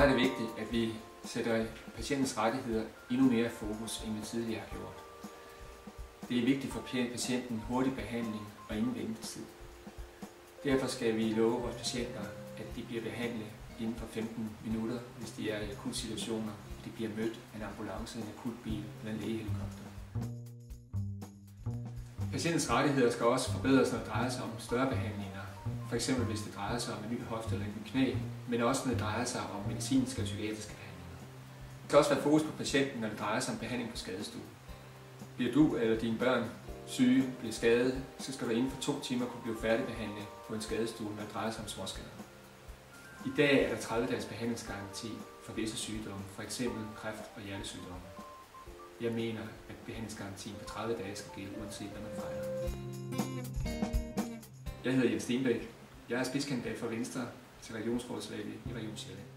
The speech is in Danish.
mig er det vigtigt, at vi sætter patientens rettigheder endnu mere i fokus, end vi tidligere har gjort. Det er vigtigt for patienten hurtig behandling og ingen ventetid. Derfor skal vi love vores patienter, at de bliver behandlet inden for 15 minutter, hvis de er i akutsituationer, og de bliver mødt af en ambulance, en akutbil eller en lægehelikopter. Patientens rettigheder skal også forbedres, når det drejer sig om større behandlinger. F.eks. hvis det drejer sig om en ny hofte eller en ny knæ, men også når det drejer sig om medicinske og psykiatriske behandlinger. Der skal også være fokus på patienten, når det drejer sig om behandling på skadestue. Bliver du eller dine børn syge, bliver skadet, så skal du inden for 2 timer kunne blive færdigbehandlet på en skadestue, når det drejer sig om småskader. I dag er der 30-dages behandlingsgaranti for visse sygdomme, f.eks. kræft og hjertesygdomme. Jeg mener, at behandlingsgarantien på 30 dage skal gælde, uanset hvad man fejler. Jeg hedder Jens Stenbæk. Jeg er spidskandidat for Venstre til regionsrådsvalget i Region Sjælland.